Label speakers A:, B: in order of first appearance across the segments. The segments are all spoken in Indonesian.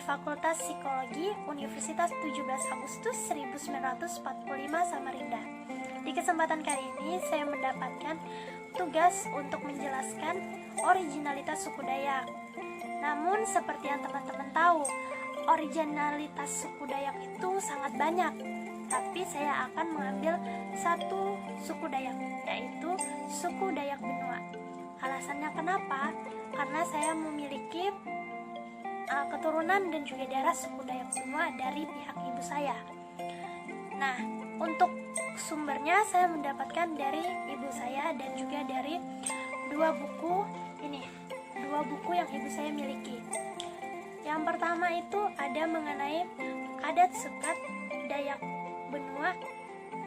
A: Fakultas Psikologi Universitas 17 Agustus 1945 Samarinda. Di kesempatan kali ini saya mendapatkan tugas untuk menjelaskan originalitas suku Dayak. Namun seperti yang teman-teman tahu, originalitas suku Dayak itu sangat banyak. Tapi saya akan mengambil satu suku Dayak, yaitu suku Dayak Benua. Alasannya kenapa? Karena saya memiliki keturunan dan juga darah suku Dayak Benua dari pihak ibu saya. Nah, untuk sumbernya saya mendapatkan dari ibu saya dan juga dari dua buku yang ibu saya miliki. Yang pertama itu ada mengenai adat sukat Dayak Benua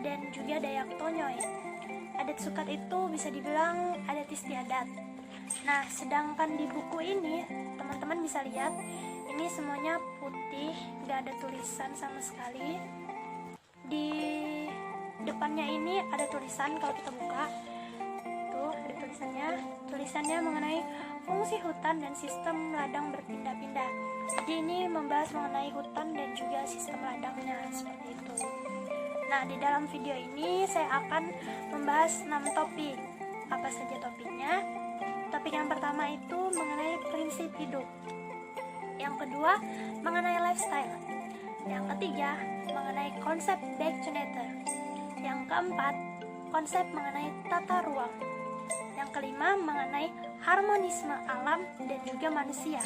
A: dan juga Dayak Tonyoy. Adat sukat itu bisa dibilang adat istiadat. Nah, sedangkan di buku ini teman-teman bisa lihat ini semuanya putih, gak ada tulisan sama sekali. Di depannya ini ada tulisan, kalau kita buka tuh ada tulisannya mengenai fungsi hutan dan sistem ladang berpindah-pindah. Jadi ini membahas mengenai hutan dan juga sistem ladangnya, seperti itu. Nah, di dalam video ini saya akan membahas 6 topik. Apa saja topiknya? Topik yang pertama itu mengenai prinsip hidup. Yang kedua, mengenai lifestyle. Yang ketiga, mengenai konsep back to nature. Yang keempat, konsep mengenai tata ruang. Yang kelima, mengenai harmonisme alam dan juga manusia.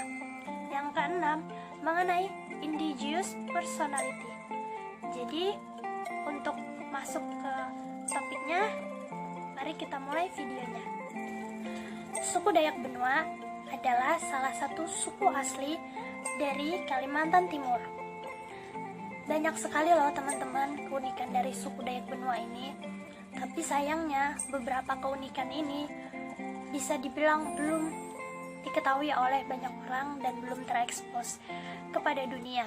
A: Yang keenam, mengenai indigenous personality. Jadi, untuk masuk ke topiknya, mari kita mulai videonya. Suku Dayak Benua adalah salah satu suku asli dari Kalimantan Timur. Banyak sekali loh teman-teman keunikan dari suku Dayak Benua ini. Tapi sayangnya beberapa keunikan ini bisa dibilang belum diketahui oleh banyak orang dan belum terekspos kepada dunia.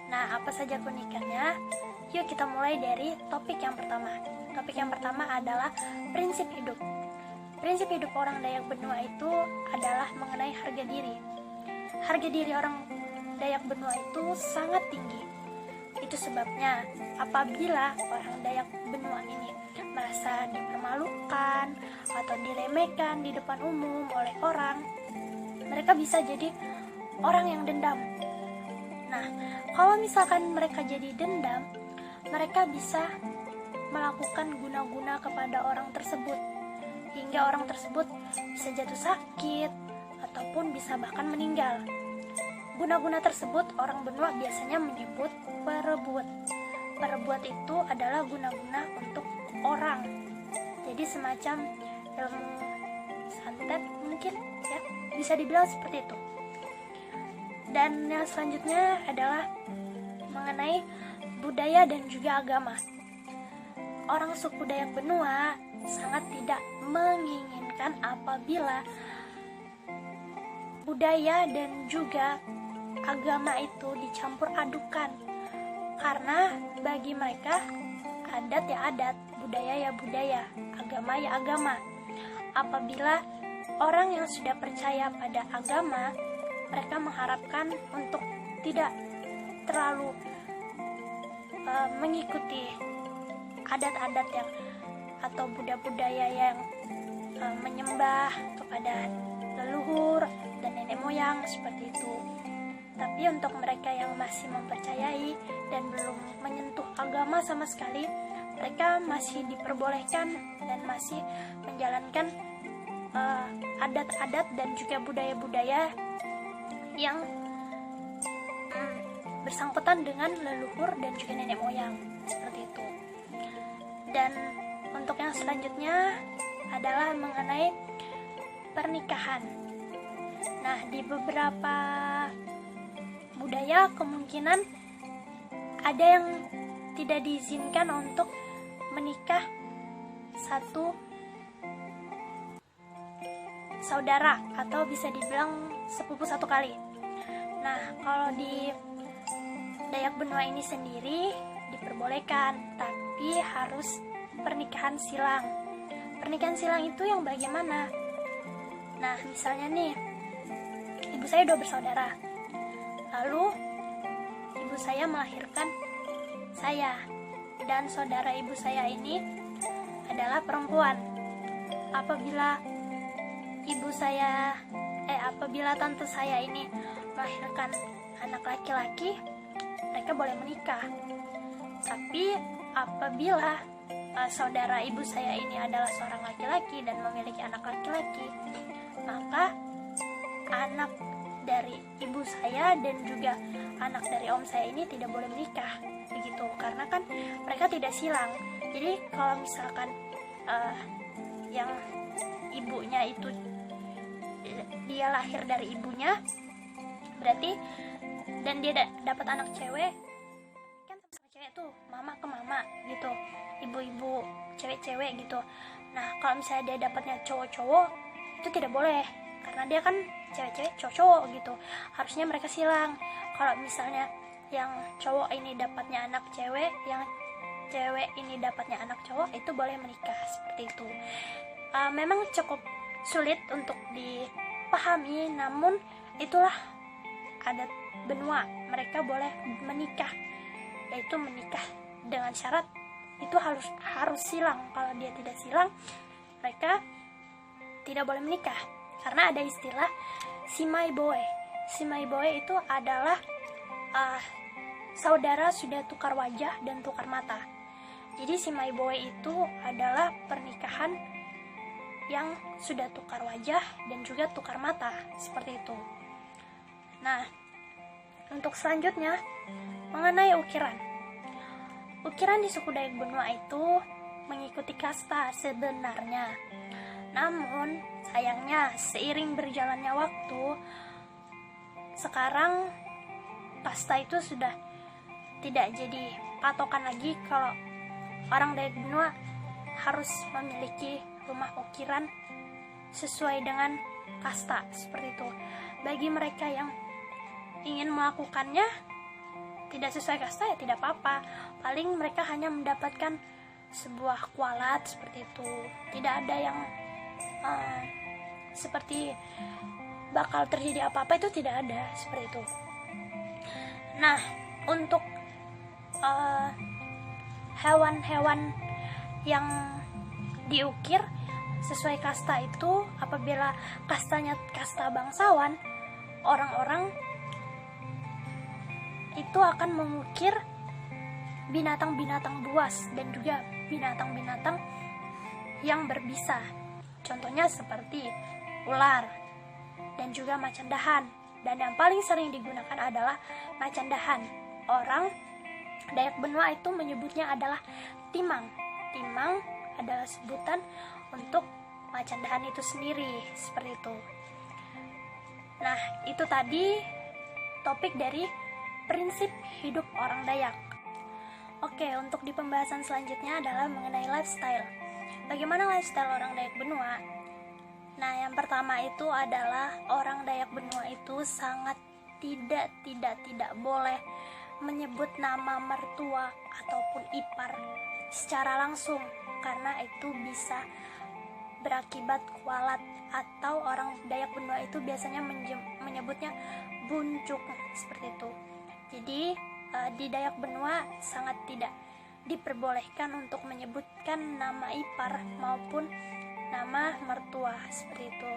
A: Nah, apa saja keunikannya? Yuk kita mulai dari topik yang pertama. Topik yang pertama adalah prinsip hidup. Prinsip hidup orang Dayak Benua itu adalah mengenai harga diri. Harga diri orang Dayak Benua itu sangat tinggi. Itu sebabnya apabila orang Dayak Benua ini merasa dipermalukan atau diremehkan di depan umum oleh orang, mereka bisa jadi orang yang dendam. Nah, kalau misalkan mereka jadi dendam, mereka bisa melakukan guna-guna kepada orang tersebut, hingga orang tersebut bisa jatuh sakit ataupun bisa bahkan meninggal. Guna-guna tersebut orang Benua biasanya menyebut perebut. Perebut itu adalah guna-guna untuk orang. Jadi semacam ilmu santet mungkin ya, bisa dibilang seperti itu. Dan yang selanjutnya adalah mengenai budaya dan juga agama. Orang suku Dayak Benua sangat tidak menginginkan apabila budaya dan juga agama itu dicampur adukan. Karena bagi mereka adat ya adat, budaya ya budaya, agama ya agama. Apabila orang yang sudah percaya pada agama, mereka mengharapkan untuk tidak terlalu mengikuti adat-adat yang atau budaya yang menyembah kepada leluhur dan nenek moyang seperti itu. Tapi untuk mereka yang masih mempercayai dan belum menyentuh agama sama sekali, mereka masih diperbolehkan dan masih menjalankan adat-adat dan juga budaya-budaya yang bersangkutan dengan leluhur dan juga nenek moyang, seperti itu. Dan untuk yang selanjutnya adalah mengenai pernikahan. Nah, di beberapa budaya kemungkinan ada yang tidak diizinkan untuk menikah satu saudara atau bisa dibilang sepupu satu kali. Nah, kalau di Dayak Benua ini sendiri diperbolehkan, tapi harus pernikahan silang. Pernikahan silang itu yang bagaimana? Nah, misalnya nih, ibu saya 2 bersaudara. Lalu ibu saya melahirkan saya, dan saudara ibu saya ini adalah perempuan. Apabila tante saya ini melahirkan anak laki-laki, mereka boleh menikah. Tapi apabila saudara ibu saya ini adalah seorang laki-laki dan memiliki anak laki-laki, maka anak dari ibu saya dan juga anak dari om saya ini tidak boleh menikah, begitu, karena kan mereka tidak silang. Jadi kalau misalkan yang ibunya itu dia lahir dari ibunya, berarti, dan dia dapat anak cewek, kan sama cewek tuh mama ke mama gitu, ibu-ibu cewek-cewek gitu. Nah kalau misalnya dia dapatnya cowok-cowok, itu tidak boleh, karena dia kan cewek-cewek cowok-cowok gitu, harusnya mereka silang. Kalau misalnya yang cowok ini dapatnya anak cewek, yang cewek ini dapatnya anak cowok, itu boleh menikah seperti itu. Memang cukup sulit untuk dipahami, namun itulah adat benua. Mereka boleh menikah, yaitu menikah dengan syarat itu harus silang. Kalau dia tidak silang, mereka tidak boleh menikah, karena ada istilah simai boe. Simai boe itu adalah saudara sudah tukar wajah dan tukar mata. Jadi simai boe itu adalah pernikahan yang sudah tukar wajah dan juga tukar mata, seperti itu. Nah, untuk selanjutnya mengenai ukiran. Ukiran di suku Dayak Benua itu mengikuti kasta sebenarnya. Namun sayangnya seiring berjalannya waktu, sekarang kasta itu sudah tidak jadi patokan lagi kalau orang Dayak Benua harus memiliki rumah ukiran sesuai dengan kasta, seperti itu. Bagi mereka yang ingin melakukannya tidak sesuai kasta, ya tidak apa-apa. Paling mereka hanya mendapatkan sebuah kualat, seperti itu. Tidak ada yang seperti bakal terjadi apa-apa, itu tidak ada, seperti itu. Nah, untuk hewan-hewan yang diukir sesuai kasta itu, apabila kastanya kasta bangsawan, orang-orang itu akan mengukir binatang-binatang buas dan juga binatang-binatang yang berbisa. Contohnya seperti ular dan juga macan dahan. Dan yang paling sering digunakan adalah macan dahan. Orang Dayak Benua itu menyebutnya adalah timang. Timang adalah sebutan untuk macan dahan itu sendiri, seperti itu. Nah, itu tadi topik dari prinsip hidup orang Dayak. Oke, untuk di pembahasan selanjutnya adalah mengenai lifestyle. Bagaimana lifestyle orang Dayak Benua? Nah, yang pertama itu adalah orang Dayak Benua itu sangat tidak boleh menyebut nama mertua ataupun ipar secara langsung, karena itu bisa berakibat kualat, atau orang Dayak Benua itu biasanya menyebutnya buncuk, seperti itu. Jadi di Dayak Benua sangat tidak diperbolehkan untuk menyebutkan nama ipar maupun nama mertua, seperti itu.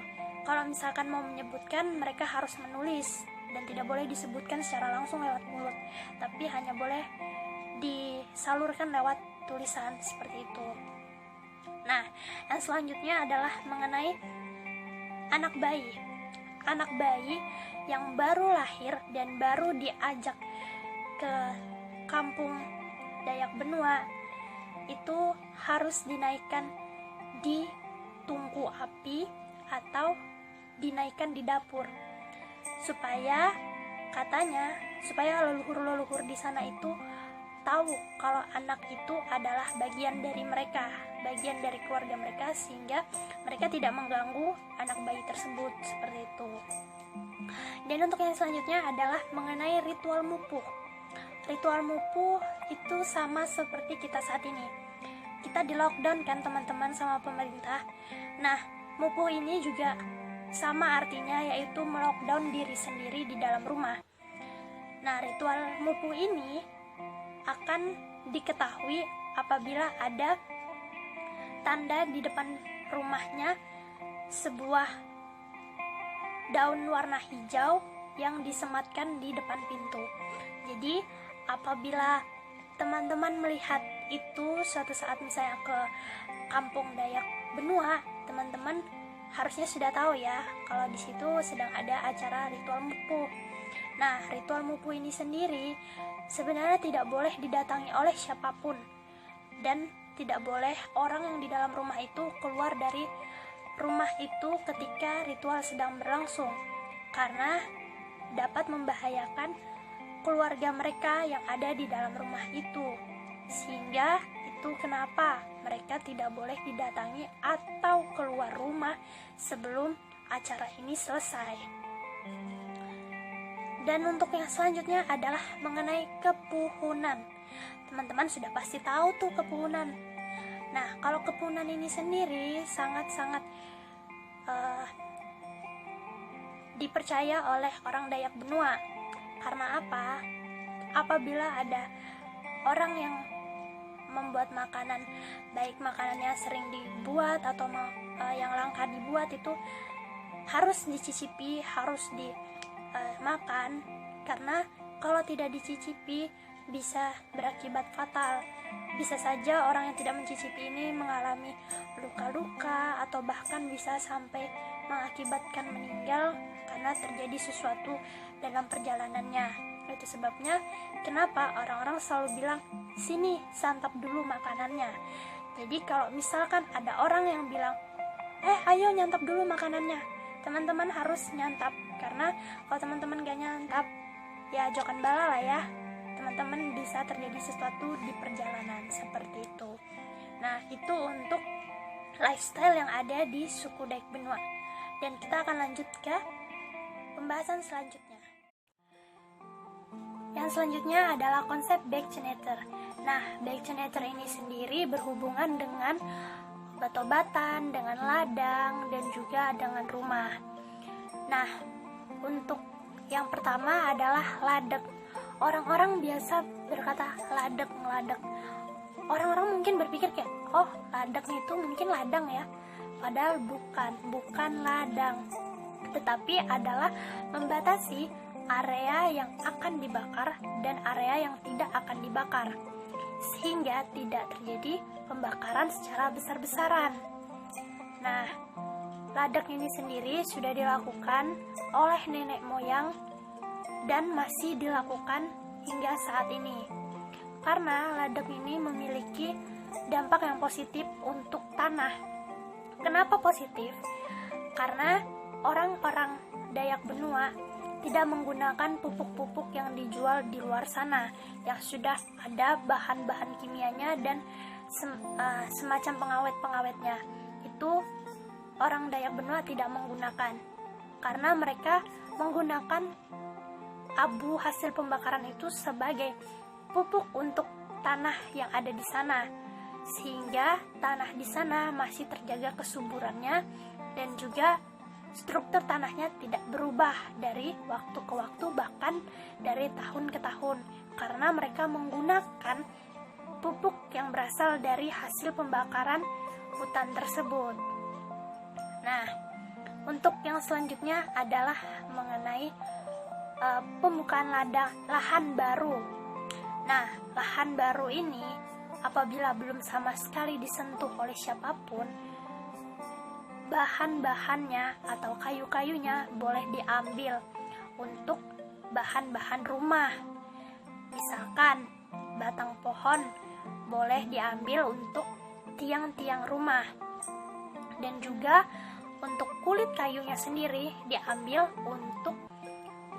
A: Kalau misalkan mau menyebutkan, mereka harus menulis dan tidak boleh disebutkan secara langsung lewat mulut, tapi hanya boleh disalurkan lewat tulisan, seperti itu. Nah, yang selanjutnya adalah mengenai anak bayi. Anak bayi yang baru lahir dan baru diajak ke kampung Dayak Benua itu harus dinaikkan di tungku api atau dinaikkan di dapur, supaya leluhur-leluhur di sana itu tahu kalau anak itu adalah bagian dari mereka, bagian dari keluarga mereka, sehingga mereka tidak mengganggu anak bayi tersebut, seperti itu. Dan untuk yang selanjutnya adalah mengenai ritual mupuh. Ritual mupuh itu sama seperti kita saat ini. Kita di lockdown kan teman-teman sama pemerintah. Nah, mupuh ini juga sama artinya, yaitu melockdown diri sendiri di dalam rumah. Nah, ritual mupu ini akan diketahui apabila ada tanda di depan rumahnya sebuah daun warna hijau yang disematkan di depan pintu. Jadi apabila teman-teman melihat itu suatu saat misalnya ke kampung Dayak Benua, teman-teman harusnya sudah tahu ya kalau di situ sedang ada acara ritual mupu. Nah, ritual mupu ini sendiri sebenarnya tidak boleh didatangi oleh siapapun, dan tidak boleh orang yang di dalam rumah itu keluar dari rumah itu ketika ritual sedang berlangsung, karena dapat membahayakan keluarga mereka yang ada di dalam rumah itu. Sehingga itu kenapa mereka tidak boleh didatangi atau keluar rumah sebelum acara ini selesai. Dan untuk yang selanjutnya adalah mengenai kepuhunan. Teman-teman sudah pasti tahu tuh kepuhunan. Nah, kalau kepuhunan ini sendiri sangat-sangat dipercaya oleh orang Dayak Benua. Karena apa? Apabila ada orang yang membuat makanan, baik makanannya sering dibuat atau yang langka dibuat, itu harus dicicipi, harus dimakan, karena kalau tidak dicicipi bisa berakibat fatal. Bisa saja orang yang tidak mencicipi ini mengalami luka-luka atau bahkan bisa sampai mengakibatkan meninggal karena terjadi sesuatu dalam perjalanannya. Itu sebabnya kenapa orang-orang selalu bilang, sini santap dulu makanannya. Jadi kalau misalkan ada orang yang bilang, ayo nyantap dulu makanannya, teman-teman harus nyantap. Karena kalau teman-teman gak nyantap, ya jokan bala lah ya, teman-teman bisa terjadi sesuatu di perjalanan seperti itu. Nah, itu untuk lifestyle yang ada di suku Dayak Benua. Dan kita akan lanjut ke pembahasan selanjutnya. Yang selanjutnya adalah konsep Baekjeneter. Nah, Baekjeneter ini sendiri berhubungan dengan obat-obatan, dengan ladang, dan juga dengan rumah. Nah, untuk yang pertama adalah ladek. Orang-orang biasa berkata ladek. Orang-orang mungkin berpikir kayak, oh ladek itu mungkin ladang ya. Padahal bukan ladang, tetapi adalah membatasi area yang akan dibakar dan area yang tidak akan dibakar, sehingga tidak terjadi pembakaran secara besar-besaran. Nah, ladek ini sendiri sudah dilakukan oleh nenek moyang dan masih dilakukan hingga saat ini, karena ladek ini memiliki dampak yang positif untuk tanah. Kenapa positif? Karena orang-orang Dayak Benua tidak menggunakan pupuk-pupuk yang dijual di luar sana, yang sudah ada bahan-bahan kimianya dan semacam pengawet-pengawetnya. Itu orang Dayak Benua tidak menggunakan, karena mereka menggunakan abu hasil pembakaran itu sebagai pupuk untuk tanah yang ada di sana, sehingga tanah di sana masih terjaga kesuburannya dan juga struktur tanahnya tidak berubah dari waktu ke waktu, bahkan dari tahun ke tahun, karena mereka menggunakan pupuk yang berasal dari hasil pembakaran hutan tersebut. Nah, untuk yang selanjutnya adalah mengenai pembukaan lahan baru. Nah, lahan baru ini apabila belum sama sekali disentuh oleh siapapun, bahan-bahannya atau kayu-kayunya boleh diambil untuk bahan-bahan rumah. Misalkan batang pohon boleh diambil untuk tiang-tiang rumah, dan juga untuk kulit kayunya sendiri diambil untuk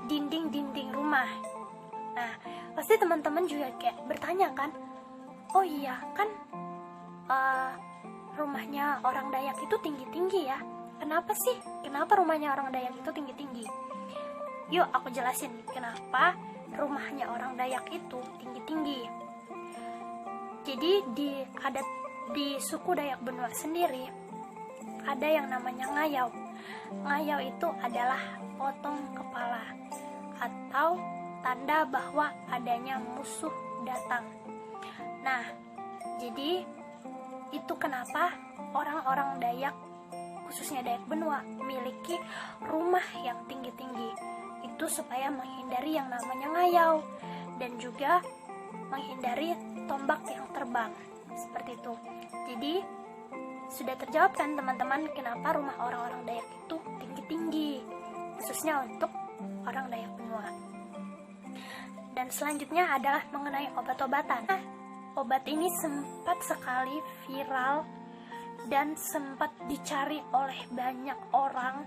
A: dinding-dinding rumah. Nah, pasti teman-teman juga kayak bertanya kan, oh iya kan rumahnya orang Dayak itu tinggi-tinggi ya, kenapa sih? Kenapa rumahnya orang Dayak itu tinggi-tinggi? Yuk aku jelasin kenapa rumahnya orang Dayak itu tinggi-tinggi. Jadi di suku Dayak Benua sendiri ada yang namanya ngayau. Ngayau itu adalah potong kepala atau tanda bahwa adanya musuh datang. Nah, jadi itu kenapa orang-orang Dayak, khususnya Dayak Benua, memiliki rumah yang tinggi-tinggi. Itu supaya menghindari yang namanya ngayau dan juga menghindari tombak yang terbang. Seperti itu. Jadi sudah terjawab kan teman-teman kenapa rumah orang-orang Dayak itu tinggi-tinggi, khususnya untuk orang Dayak Benua. Dan selanjutnya adalah mengenai obat-obatan. Nah, obat ini sempat sekali viral dan sempat dicari oleh banyak orang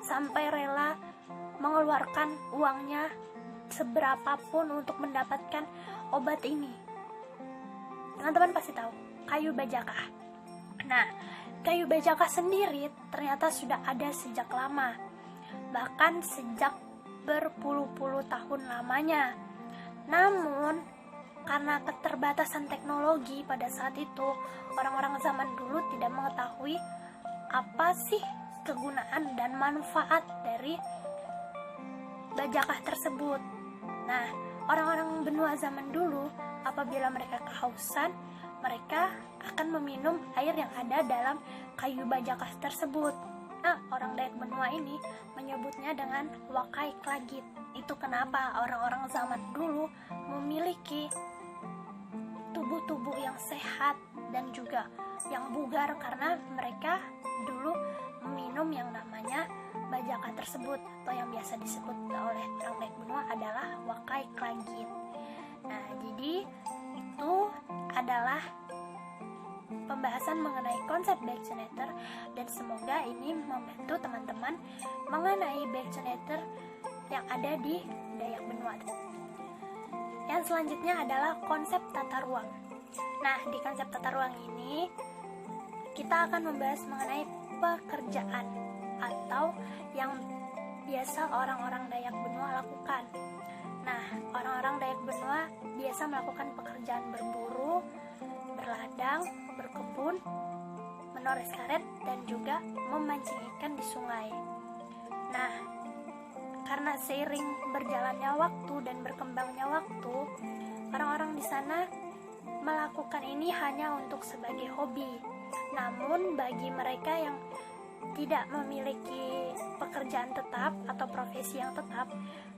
A: sampai rela mengeluarkan uangnya seberapapun untuk mendapatkan obat ini. Teman-teman pasti tahu, kayu bajaka. Nah, kayu bajaka sendiri ternyata sudah ada sejak lama, bahkan sejak berpuluh-puluh tahun lamanya. Namun, karena keterbatasan teknologi pada saat itu, orang-orang zaman dulu tidak mengetahui apa sih kegunaan dan manfaat dari bajakah tersebut. Nah, orang-orang benua zaman dulu, apabila mereka kehausan, mereka akan meminum air yang ada dalam kayu bajakah tersebut. Nah, orang Dayak Benua ini menyebutnya dengan Wakai Klagit. Itu kenapa orang-orang zaman dulu memiliki tubuh-tubuh yang sehat dan juga yang bugar, karena mereka dulu meminum yang namanya bajaka tersebut, atau yang biasa disebut oleh orang Dayak Benua adalah Wakai Klagit. Nah, jadi itu adalah pembahasan mengenai konsep Bergschneider, dan semoga ini membantu teman-teman mengenai Bergschneider yang ada di Dayak Benua. Yang selanjutnya adalah konsep tata ruang. Nah, di konsep tata ruang ini kita akan membahas mengenai pekerjaan atau yang biasa orang-orang Dayak Benua lakukan. Nah, orang-orang Dayak Benua biasa melakukan pekerjaan berburu, berladang, berkebun, menores karet, dan juga memancing ikan di sungai. Nah, karena seiring berjalannya waktu dan berkembangnya waktu, orang-orang di sana melakukan ini hanya untuk sebagai hobi. Namun bagi mereka yang tidak memiliki pekerjaan tetap atau profesi yang tetap,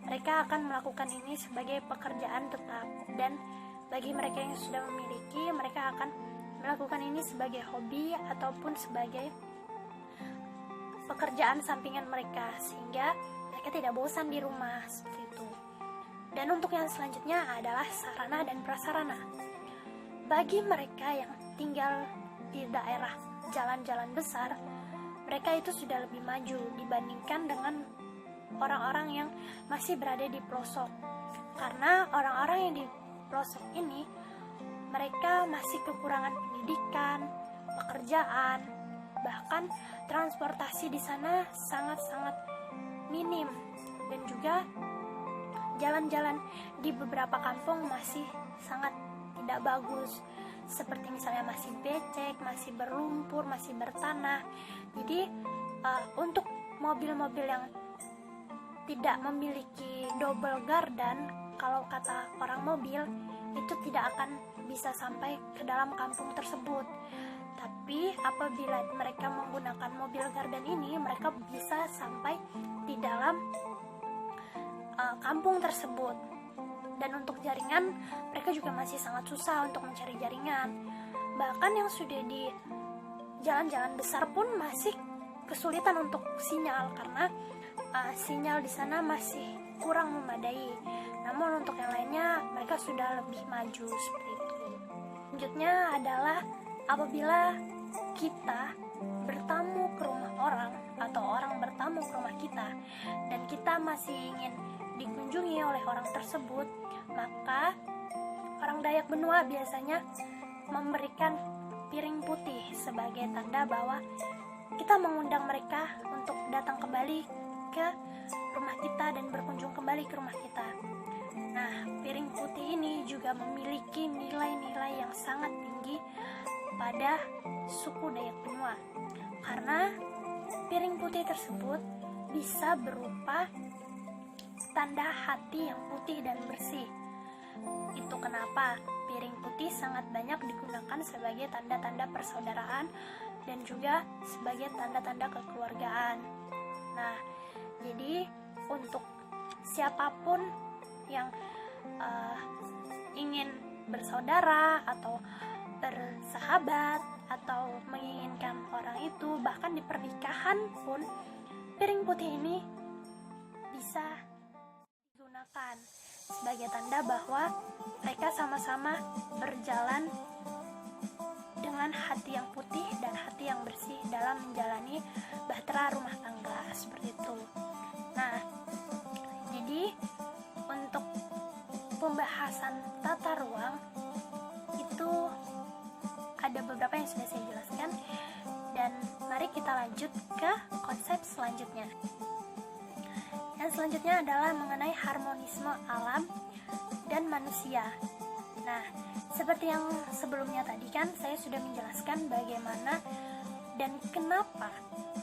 A: mereka akan melakukan ini sebagai pekerjaan tetap. Dan bagi mereka yang sudah memiliki, mereka akan melakukan ini sebagai hobi ataupun sebagai pekerjaan sampingan mereka, sehingga mereka tidak bosan di rumah, seperti itu. Dan untuk yang selanjutnya adalah sarana dan prasarana. Bagi mereka yang tinggal di daerah jalan-jalan besar, mereka itu sudah lebih maju dibandingkan dengan orang-orang yang masih berada di pelosok. Karena orang-orang yang di pelosok ini, mereka masih kekurangan pendidikan, pekerjaan, bahkan transportasi di sana sangat-sangat minim, dan juga jalan-jalan di beberapa kampung masih sangat tidak bagus, seperti misalnya masih becek, masih berlumpur, masih bertanah. Jadi untuk mobil-mobil yang tidak memiliki double gardan, kalau kata orang mobil, itu tidak akan bisa sampai ke dalam kampung tersebut. Tapi apabila mereka menggunakan mobil gardan ini, mereka bisa sampai di dalam kampung tersebut. Dan untuk jaringan, mereka juga masih sangat susah untuk mencari jaringan. Bahkan yang sudah di jalan-jalan besar pun masih kesulitan untuk sinyal, karena sinyal di sana masih kurang memadai. Namun untuk yang lainnya, mereka sudah lebih maju, seperti itu. Selanjutnya adalah apabila kita bertamu ke rumah orang, atau orang bertamu ke rumah kita, dan kita masih ingin dikunjungi oleh orang tersebut, maka orang Dayak Benua biasanya memberikan piring putih sebagai tanda bahwa kita mengundang mereka untuk datang kembali ke rumah kita dan berkunjung kembali ke rumah kita. Nah, piring putih ini juga memiliki nilai-nilai yang sangat tinggi pada suku Dayak Benua, karena piring putih tersebut bisa berupa tanda hati yang putih dan bersih. Itu kenapa piring putih sangat banyak digunakan sebagai tanda-tanda persaudaraan dan juga sebagai tanda-tanda kekeluargaan. Nah, jadi untuk siapapun yang ingin bersaudara atau bersahabat atau menginginkan orang itu, bahkan di pernikahan pun piring putih ini bisa digunakan sebagai tanda bahwa mereka sama-sama berjalan dengan hati yang putih dan hati yang bersih dalam menjalani bahtera rumah tangga, seperti itu. Nah, jadi untuk pembahasan tata ruang itu ada beberapa yang sudah saya jelaskan, dan mari kita lanjut ke konsep selanjutnya. Yang selanjutnya adalah mengenai harmonisme alam dan manusia. Nah, seperti yang sebelumnya tadi kan saya sudah menjelaskan bagaimana dan kenapa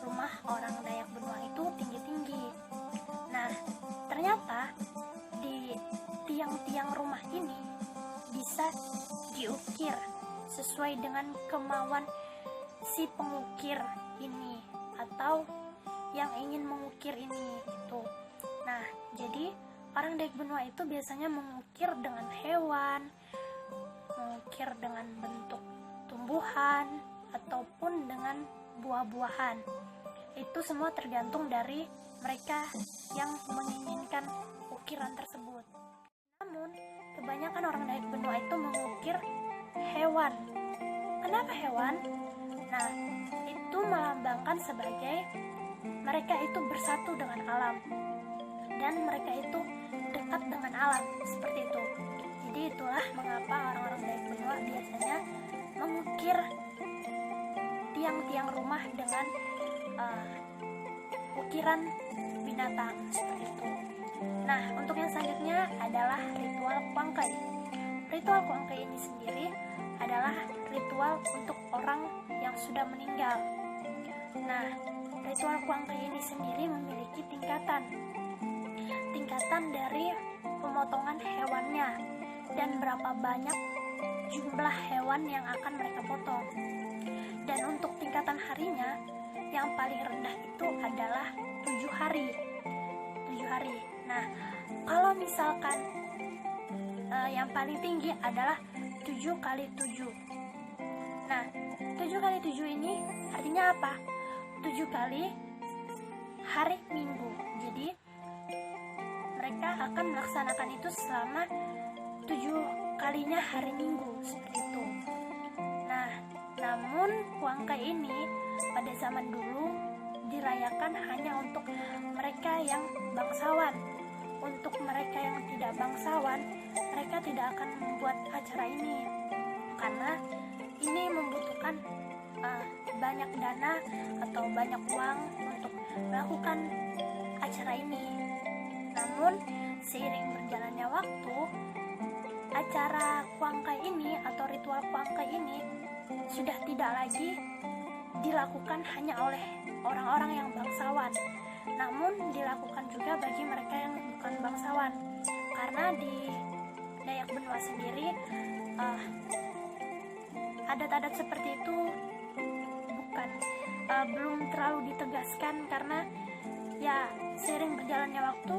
A: rumah orang Dayak Benua itu tinggi-tinggi. Nah, ternyata di tiang-tiang rumah ini bisa diukir sesuai dengan kemauan si pengukir ini atau yang ingin mengukir ini gitu. Nah, jadi orang Dayak Benua itu biasanya mengukir dengan hewan, mengukir dengan bentuk tumbuhan ataupun dengan buah-buahan. Itu semua tergantung dari mereka yang menginginkan ukiran tersebut. Namun, kebanyakan orang Dayak Benua itu mengukir hewan. Kenapa hewan? Nah, itu melambangkan sebagai mereka itu bersatu dengan alam dan mereka itu dekat dengan alam, seperti itu. Jadi itulah mengapa orang-orang Dayak Benua biasanya mengukir tiang-tiang rumah dengan ukiran binatang, seperti itu. Nah, untuk yang selanjutnya adalah ritual Kuangkei. Ritual Kuangkei ini sendiri adalah ritual untuk orang yang sudah meninggal. Nah, ritual Kuangkei ini sendiri memiliki tingkatan dari pemotongan hewannya dan berapa banyak jumlah hewan yang akan mereka potong. Dan untuk tingkatan harinya, yang paling rendah itu adalah 7 hari. 7 hari. Nah, kalau misalkan yang paling tinggi adalah 7 kali 7. Nah, 7 kali 7 ini artinya apa? 7 kali hari Minggu. Jadi mereka akan melaksanakan itu selama 7 kalinya hari Minggu, seperti itu. Nah, namun Kuangkei ini pada zaman dulu dirayakan hanya untuk mereka yang bangsawan. Untuk mereka yang tidak bangsawan, mereka tidak akan membuat acara ini karena ini membutuhkan banyak dana atau banyak uang untuk melakukan acara ini. Namun seiring berjalannya waktu, acara Kuangkei ini atau ritual Kuangkei ini sudah tidak lagi dilakukan hanya oleh orang-orang yang bangsawan, namun dilakukan juga bagi mereka yang bukan bangsawan. Karena di Dayak Benua sendiri adat-adat seperti itu belum terlalu ditegaskan, karena ya seiring berjalannya waktu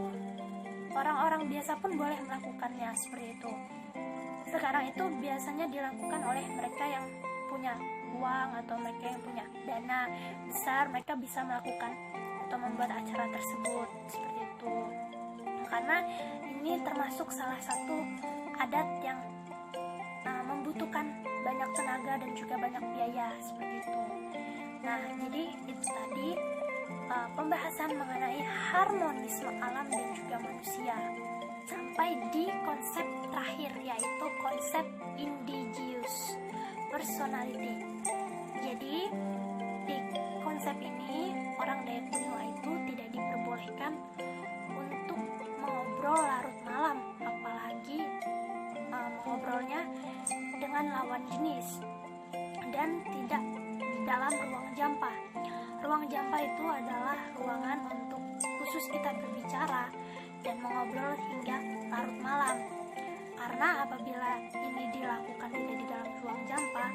A: orang-orang biasa pun boleh melakukannya, seperti itu. Sekarang itu biasanya dilakukan oleh mereka yang punya uang atau mereka yang punya dana besar, mereka bisa melakukan atau membuat acara tersebut, seperti itu. Karena ini termasuk salah satu adat yang membutuhkan banyak tenaga dan juga banyak biaya, seperti itu. Nah, jadi itu tadi pembahasan mengenai harmonisme alam dan juga manusia, sampai di konsep terakhir, yaitu konsep indigenous personality. Jadi di konsep ini orang Dayak Benua itu tidak diperbolehkan untuk mengobrol larut malam, apalagi mengobrolnya dengan lawan jenis, dan tidak di dalam ruang jampa. Ruang jampa itu adalah ruangan untuk khusus kita berbicara dan mengobrol hingga larut malam. Karena apabila ini dilakukan tidak di dalam ruang jampa,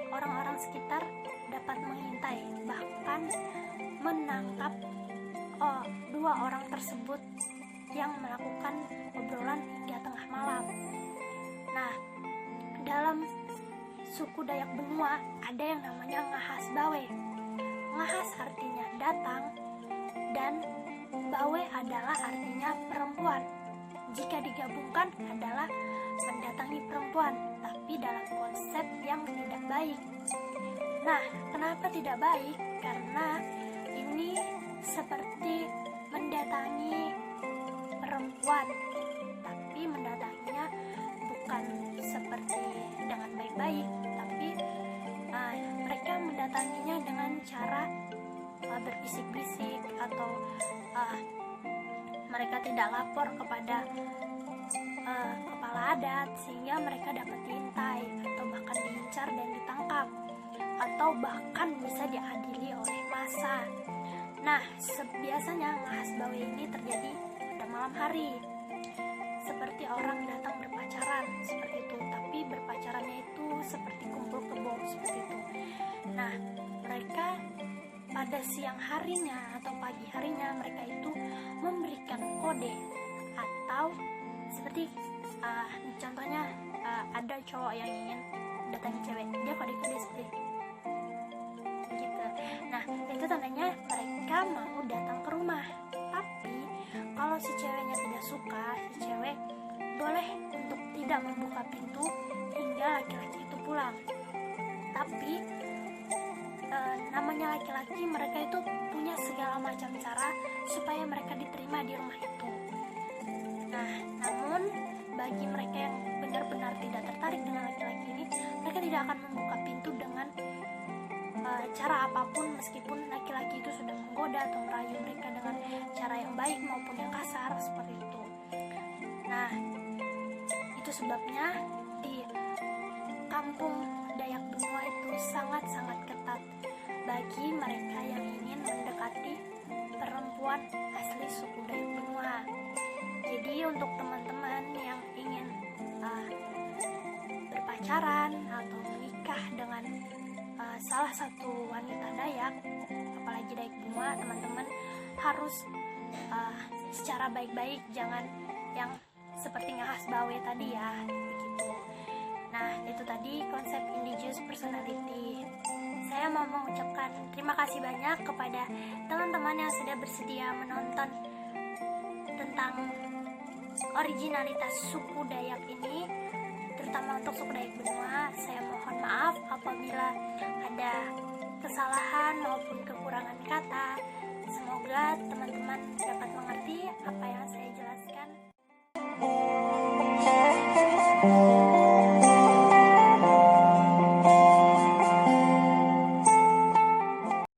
A: orang-orang sekitar dapat mengintai, bahkan menangkap dua orang tersebut yang melakukan obrolan hingga tengah malam. Nah, dalam suku Dayak Benua ada yang namanya Ngahas Bawe. Ngahas artinya datang dan Bawe adalah artinya perempuan. Jika digabungkan adalah mendatangi perempuan, tapi dalam konsep yang tidak baik. Nah, kenapa tidak baik? Karena ini seperti mendatangi perempuan, tapi mendatanginya bukan seperti dengan baik-baik, tapi mereka mendatanginya dengan cara berbisik-bisik atau mereka tidak lapor kepada kepala adat sehingga mereka dapat diintai atau bahkan diincar dan ditangkap atau bahkan bisa diadili oleh massa. Nah, biasanya Ngahas Bawe ini terjadi pada malam hari, seperti orang datang berpacaran seperti itu, tapi berpacarannya itu seperti kumpul kebo seperti itu. Nah, mereka pada siang harinya atau pagi harinya mereka itu memberikan kode atau seperti contohnya ada cowok yang ingin datangi cewek, dia kode-kode seperti gitu. Nah, itu tandanya mereka mau datang ke rumah. Tapi kalau si ceweknya tidak suka, si cewek boleh untuk tidak membuka pintu hingga laki-laki itu pulang. Tapi namanya laki-laki, mereka itu punya segala macam cara supaya mereka diterima di rumah itu. Nah, namun bagi mereka yang benar-benar tidak tertarik dengan laki-laki ini, mereka tidak akan membuka pintu dengan cara apapun, meskipun laki-laki itu sudah menggoda atau merayu mereka dengan cara yang baik maupun yang kasar seperti itu. Nah, itu sebabnya di kampung Dayak Benua itu sangat-sangat ketat bagi mereka yang ingin mendekati perempuan asli suku Dayak Benua. Jadi untuk teman-teman yang ingin berpacaran atau menikah dengan salah satu wanita Dayak, apalagi Dayak Benua, teman-teman harus secara baik-baik, jangan yang seperti Ngahas Bawe tadi ya, begitu. Nah, itu tadi konsep indigenous personality. Saya mau mengucapkan terima kasih banyak kepada teman-teman yang sudah bersedia menonton tentang originalitas suku Dayak ini, terutama untuk suku Dayak Benua. Saya mohon maaf apabila ada kesalahan maupun kekurangan kata. Semoga teman-teman dapat mengerti apa yang saya jelaskan.